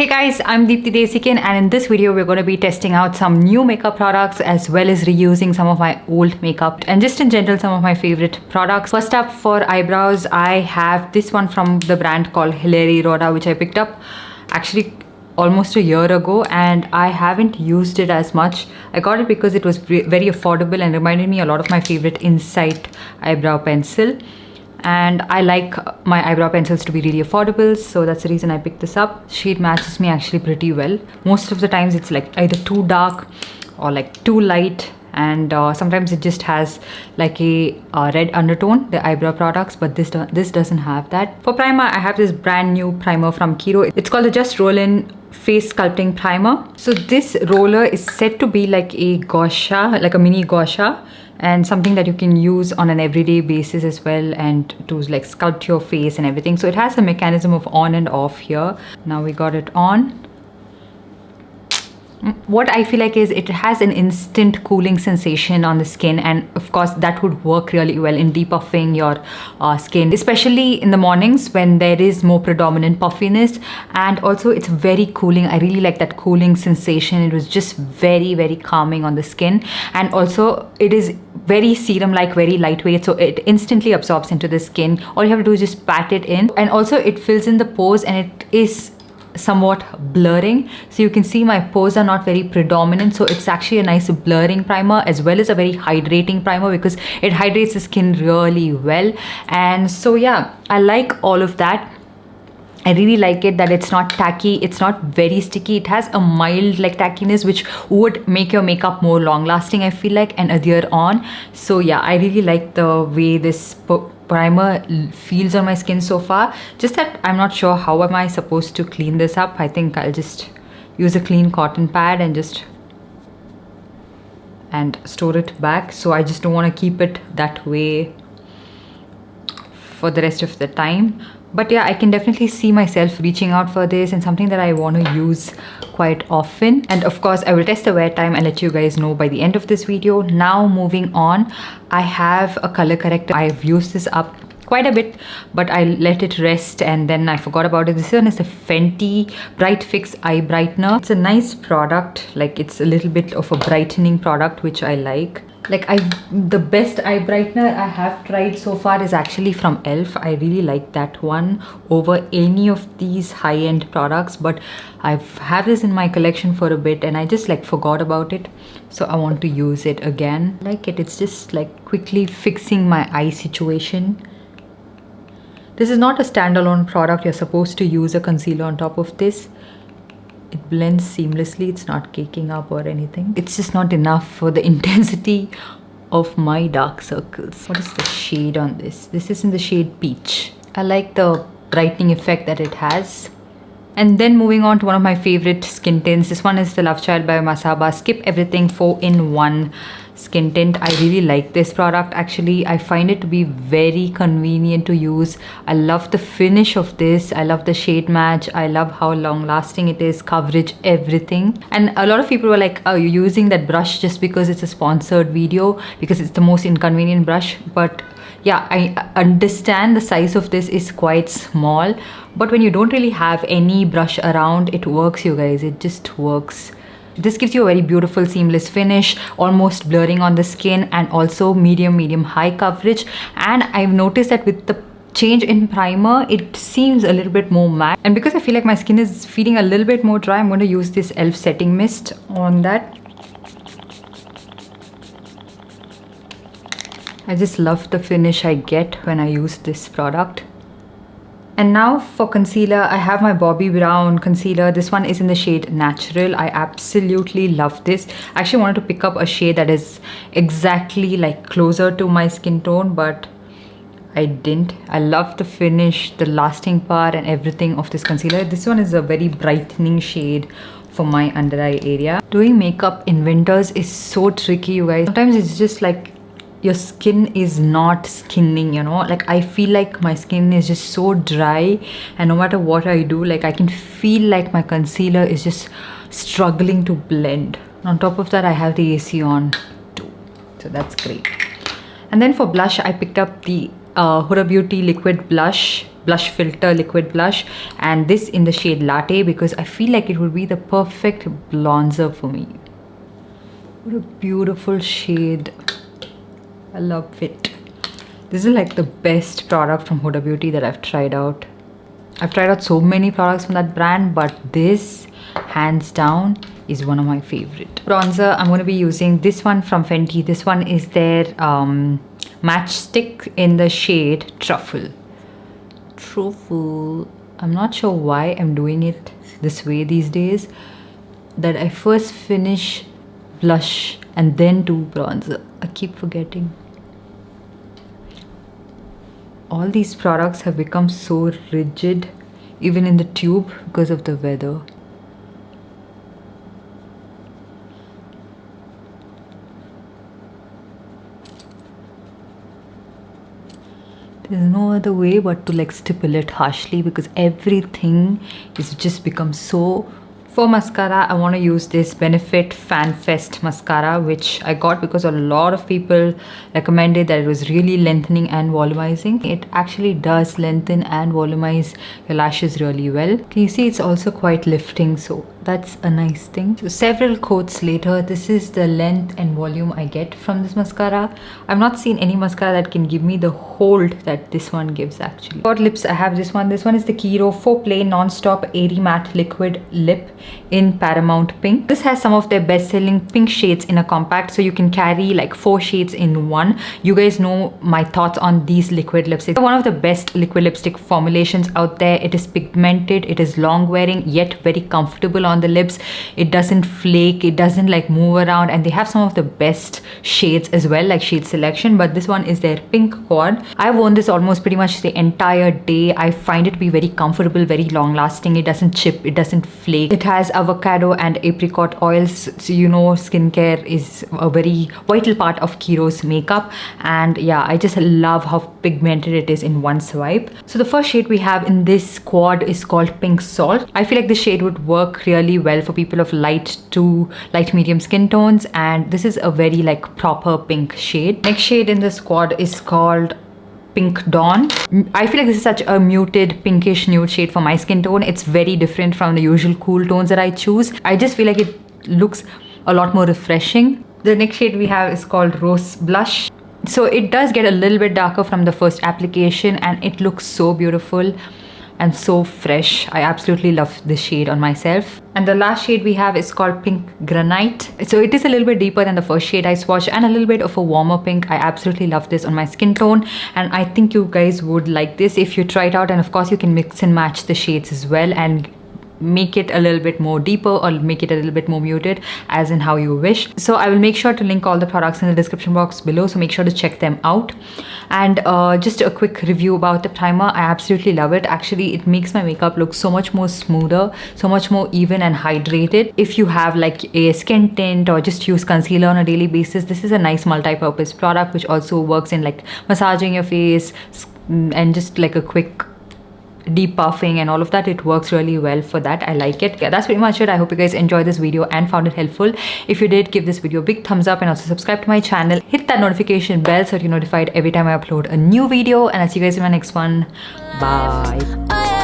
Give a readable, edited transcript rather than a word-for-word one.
Hey guys, I'm Deepthi Desikan, and in this video we're going to be testing out some new makeup products as well as reusing some of my old makeup and just in general some of my favorite products. First up, for eyebrows, I have this one from the brand called Hilary Rhoda, which I picked up actually almost a year ago and I haven't used it as much. I got it because it was very affordable and reminded me a lot of my favorite Insight eyebrow pencil. And I like my eyebrow pencils to be really affordable, so that's the reason I picked this up. Shade matches me actually pretty well. Most of the times it's like either too dark or like too light, and sometimes it just has like a red undertone, the eyebrow products, but this doesn't have that. For primer, I have this brand new primer from Kiro. It's called the Just Roll In Face Sculpting Primer. So this roller is said to be like a gua sha, like a mini gua sha, and something that you can use on an everyday basis as well, and to like sculpt your face and everything. So it has a mechanism of on and off here. Now we got it on. What I feel like is it has an instant cooling sensation on the skin, and of course that would work really well in depuffing your skin, especially in the mornings when there is more predominant puffiness. And also it's very cooling. I really like that cooling sensation. It was just very calming on the skin, and also it is very serum like, very lightweight, so it instantly absorbs into the skin. All you have to do is just pat it in, and also it fills in the pores, and it is somewhat blurring, so you can see my pores are not very predominant. So it's actually a nice blurring primer as well as a very hydrating primer, because it hydrates the skin really well. And so yeah, I like all of that. I really like it that it's not tacky, it's not very sticky. It has a mild like tackiness which would make your makeup more long lasting, I feel like, and adhere on. So yeah, I really like the way this primer feels on my skin so far. Just that I'm not sure how am I supposed to clean this up. I think I'll just use a clean cotton pad and store it back. So I just don't want to keep it that way for the rest of the time. But yeah, I can definitely see myself reaching out for this, and something that I want to use quite often. And of course I will test the wear time and let you guys know by the end of this video. Now moving on, I have a color corrector. I've used this up quite a bit, but I let it rest and then I forgot about it. This one is the FENTY Bright Fix Eye Brightener. It's a nice product, like it's a little bit of a brightening product which I like. Like the best eye brightener I have tried so far is actually from e.l.f. I really like that one over any of these high-end products, but I've had this in my collection for a bit and I just like forgot about it, so I want to use it again. I like it. It's just like quickly fixing my eye situation. This is not a standalone product. You're supposed to use a concealer on top of this. It blends seamlessly, it's not caking up or anything. It's just not enough for the intensity of my dark circles. What is the shade on this? This is in the shade Peach. I like the brightening effect that it has. And then moving on to one of my favorite skin tints. This one is the Love Child by Masaba Skip Everything 4-in-1 skin tint. I really like this product. Actually, I find it to be very convenient to use. I love the finish of this. I love the shade match. I love how long lasting it is, coverage, everything. And a lot of people were like, oh, you're using that brush just because it's a sponsored video, because it's the most inconvenient brush. But yeah, I understand the size of this is quite small, but when you don't really have any brush around, it works, you guys. It just works. This gives you a very beautiful seamless finish, almost blurring on the skin, and also medium high coverage. And I've noticed that with the change in primer, it seems a little bit more matte. And because I feel like my skin is feeling a little bit more dry, I'm going to use this e.l.f. setting mist on that. I just love the finish I get when I use this product. And now for concealer, I have my Bobbi Brown concealer. This one is in the shade Natural. I absolutely love this. I actually wanted to pick up a shade that is exactly like closer to my skin tone, but I didn't. I love the finish, the lasting part and everything of this concealer. This one is a very brightening shade for my under eye area. Doing makeup in winters is so tricky, you guys. Sometimes it's just like your skin is not skinning, you know. Like I feel like my skin is just so dry, and no matter what I do, like I can feel like my concealer is just struggling to blend. On top of that, I have the AC on too, so that's great. And then for blush, I picked up the Huda Beauty liquid blush blush filter liquid blush, and this in the shade Latte, because I feel like it would be the perfect bronzer for me. What a beautiful shade. I love it. This is like the best product from Huda Beauty that I've tried out. I've tried out so many products from that brand, but this hands down is one of my favorite. Bronzer, I'm going to be using this one from Fenty. This one is their matchstick in the shade Truffle. I'm not sure why I'm doing it this way these days, that I first finish blush and then do bronzer. I keep forgetting. All these products have become so rigid, even in the tube, because of the weather. There's no other way but to like stipple it harshly, because everything is just become so. For mascara, I want to use this Benefit Fan Fest mascara, which I got because a lot of people recommended that it was really lengthening and volumizing. It actually does lengthen and volumize your lashes really well. Can you see it's also quite lifting, so that's a nice thing. So several coats later, this is the length and volume I get from this mascara. I've not seen any mascara that can give me the hold that this one gives actually. For lips, I have this one. This one is the Kiro 4-Play Non-Stop Airy Matte Liquid Lip in Paramount Pink. This has some of their best-selling pink shades in a compact, so you can carry like 4 shades in one. You guys know my thoughts on these liquid lipsticks. One of the best liquid lipstick formulations out there. It is pigmented, it is long wearing, yet very comfortable on the lips. It doesn't flake, it doesn't like move around, and they have some of the best shades as well, like shade selection. But this one is their pink quad. I've worn this almost pretty much the entire day. I find it to be very comfortable, very long lasting. It doesn't chip, it doesn't flake. It has avocado and apricot oils, so you know skincare is a very vital part of Kiro's makeup. And yeah, I just love how pigmented it is in one swipe. So the first shade we have in this quad is called Pink Salt. I feel like this shade would work really well for people of light to light medium skin tones, and this is a very like proper pink shade. Next shade in this quad is called Pink Dawn. I feel like this is such a muted pinkish nude shade for my skin tone. It's very different from the usual cool tones that I choose. I just feel like it looks a lot more refreshing. The next shade we have is called Rose Blush. So it does get a little bit darker from the first application, and it looks so beautiful and so fresh. I absolutely love this shade on myself. And the last shade we have is called Pink Granite. So it is a little bit deeper than the first shade I swatched, and a little bit of a warmer pink. I absolutely love this on my skin tone, and I think you guys would like this if you try it out. And of course you can mix and match the shades as well and make it a little bit more deeper or make it a little bit more muted, as in how you wish. So I will make sure to link all the products in the description box below, so make sure to check them out. And just a quick review about the primer. I absolutely love it. Actually, it makes my makeup look so much more smoother, so much more even and hydrated. If you have like a skin tint or just use concealer on a daily basis, this is a nice multi-purpose product which also works in like massaging your face and just like a quick deep puffing and all of that. It works really well for that. I like it. Yeah, that's pretty much it. I hope you guys enjoyed this video and found it helpful. If you did, give this video a big thumbs up and also subscribe to my channel. Hit that notification bell so you're notified every time I upload a new video, and I'll see you guys in my next one. Bye.